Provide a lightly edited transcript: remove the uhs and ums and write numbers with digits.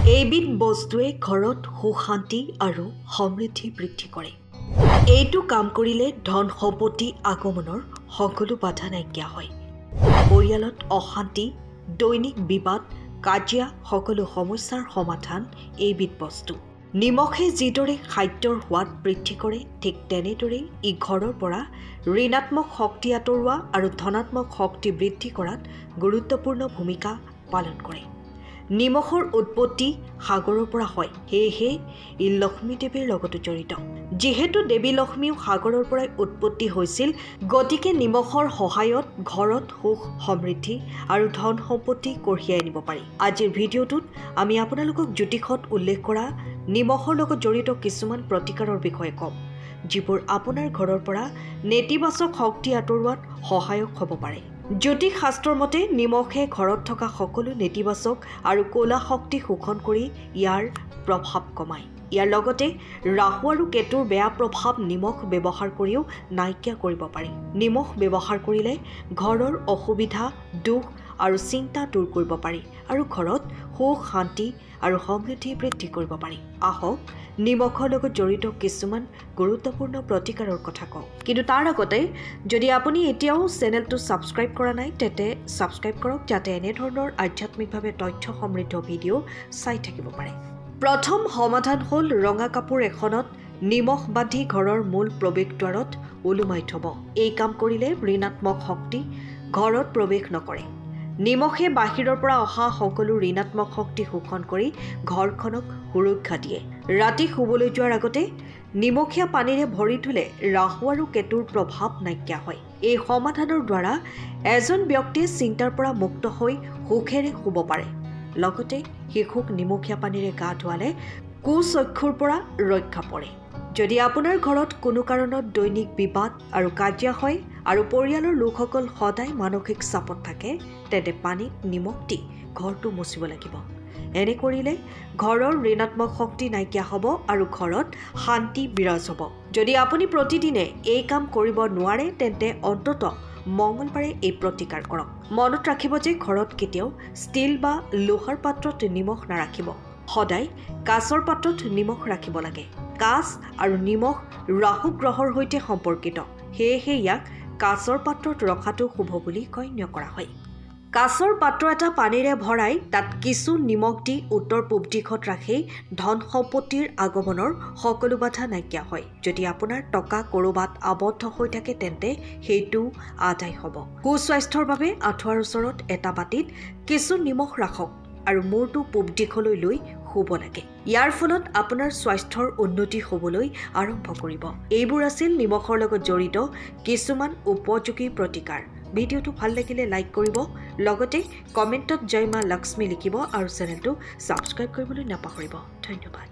এইবিধ বস্তুৱে ঘৰত সুখ শান্তি আৰু সমৃদ্ধি বৃদ্ধি কৰে। এইটো কাম কৰিলে ধন সম্পত্তি আগমনৰ সকলো বাধা নাইকিয়া হয়। পৰিয়ালত অশান্তি, দৈনিক বিবাদ, কাজিয়া সকলো সমস্যাৰ সমাধান এইবিধ বস্তু। নিমখে যিদৰে খাদ্যৰ সোৱাদ বৃদ্ধি কৰে, ঠিক তেনেদৰেই ই ঘৰৰ পৰা ঋণাত্মক শক্তি আঁতৰোৱা আৰু ধনাত্মক শক্তি বৃদ্ধি কৰাত গুৰুত্বপূৰ্ণ ভূমিকা পালন কৰে। নিমখৰ উৎপত্তি সাগৰৰ পৰা হয়, সেয়েহে ই লক্ষ্মী দেৱীৰ লগতো জড়িত। যিহেতু দেৱী লক্ষ্মীও সাগৰৰ পৰাই উৎপত্তি হৈছিল, গতিকে নিমখৰ সহায়ত ঘৰত সুখ সমৃদ্ধি আৰু ধন সম্পত্তি কঢ়িয়াই আনিব পাৰি। আজিৰ ভিডিঅ'টোত আমি আপোনালোকক জ্যোতিষত উল্লেখ কৰা নিমখৰ লগত জড়িত কিছুমান প্ৰতিকাৰৰ বিষয়ে ক'ম, যিবোৰ আপোনাৰ ঘৰৰ পৰা নেতিবাচক শক্তি আঁতৰোৱাত সহায়ক হ'ব পাৰে। জ্যোতিষ শাস্ত্ৰৰ মতে নিমখে ঘৰত থকা সকলো নেতিবাচক আৰু ক'লা শক্তি শোষণ কৰি ইয়াৰ প্ৰভাৱ কমায়। ইয়াৰ লগতে ৰাহু আৰু কেতুৰ বেয়া প্ৰভাৱ নিমখ ব্যৱহাৰ কৰিও নাইকিয়া কৰিব পাৰি। নিমখ ব্যৱহাৰ কৰিলে ঘৰৰ অসুবিধা, দুখ আৰু চিন্তা দূৰ কৰিব পাৰি আৰু ঘৰত সুখ শান্তি আৰু সমৃদ্ধি বৃদ্ধি কৰিব পাৰি। আহক নিমখৰ লগত জড়িত কিছুমান গুৰুত্বপূৰ্ণ প্ৰতিকাৰৰ কথা কওঁ। কিন্তু তাৰ আগতে যদি আপুনি এতিয়াও চেনেলটো ছাবস্ক্ৰাইব কৰা নাই, তেন্তে ছাবস্ক্ৰাইব কৰক, যাতে এনেধৰণৰ আধ্যাত্মিকভাৱে তথ্য সমৃদ্ধ ভিডিঅ' চাই থাকিব পাৰে। প্ৰথম সমাধান হ'ল ৰঙা কাপোৰ এখনত নিমখ বান্ধি ঘৰৰ মূল প্ৰৱেশদ্বাৰত ওলোমাই থ'ব। এই কাম কৰিলে ঋণাত্মক শক্তি ঘৰত প্ৰৱেশ নকৰে। নিমখে বাহিৰৰ পৰা অহা সকলো ঋণাত্মক শক্তি শোষণ কৰি ঘৰখনক সুৰক্ষা দিয়ে। ৰাতি শুবলৈ যোৱাৰ আগতে নিমখীয়া পানীৰে ভৰি থ'লে ৰাহু আৰু কেতুৰ প্ৰভাৱ নাইকিয়া হয়। এই সমাধানৰ দ্বাৰা এজন ব্যক্তিয়ে চিন্তাৰ পৰা মুক্ত হৈ সুখেৰে শুব পাৰে। লগতে শিশুক নিমখীয়া পানীৰে গা ধুৱালে কুচক্ষুৰ পৰা ৰক্ষা পৰে। যদি আপোনাৰ ঘৰত কোনো কাৰণত দৈনিক বিবাদ আৰু কাজিয়া হয় আৰু পৰিয়ালৰ লোকসকল সদায় মানসিক চাপত থাকে, তেন্তে পানীত নিমখ দি ঘৰটো মুচিব লাগিব। এনে কৰিলে ঘৰৰ ঋণাত্মক শক্তি নাইকিয়া হ'ব আৰু ঘৰত শান্তি বিৰাজ হ'ব। যদি আপুনি প্ৰতিদিনে এই কাম কৰিব নোৱাৰে, তেন্তে অন্ততঃ মঙলবাৰে এই প্ৰতিকাৰ কৰক। মনত ৰাখিব যে ঘৰত কেতিয়াও ষ্টীল বা লোহাৰ পাত্ৰত নিমখ নাৰাখিব। সদায় কাঁচৰ পাত্ৰত নিমখ ৰাখিব লাগে। কাঁচ আৰু নিমখ ৰাহু গ্ৰহৰ সৈতে সম্পৰ্কিত, সেয়েহে ইয়াক কাঁচৰ পাত্ৰত ৰখাটো শুভ বুলি গণ্য কৰা হয়। কাঁচৰ পাত্ৰ এটা পানীৰে ভৰাই তাত কিছু নিমখ দি উত্তৰ পূব দিশত ৰাখি ধন সম্পত্তিৰ আগমনৰ সকলো বাধা নাইকিয়া হয়। যদি আপোনাৰ টকা ক'ৰবাত আবদ্ধ হৈ থাকে, তেন্তে সেইটো আদায় হ'ব। সুস্বাস্থ্যৰ বাবে আঁঠুৱাৰ ওচৰত এটা বাটিত কিছু নিমখ ৰাখক আৰু মূৰটো পূব দিশলৈ লৈ শুব লাগে। ইয়াৰ ফলত আপোনাৰ স্বাস্থ্যৰ উন্নতি হ'বলৈ আৰম্ভ কৰিব। এইবোৰ আছিল নিমখৰ লগত জড়িত কিছুমান উপযোগী প্ৰতিকাৰ। ভিডিঅ'টো ভাল লাগিলে লাইক কৰিব, লগতে কমেণ্টত জয় মা লক্ষ্মী লিখিব আৰু চেনেলটো ছাবস্ক্ৰাইব কৰিবলৈ নাপাহৰিব। ধন্যবাদ।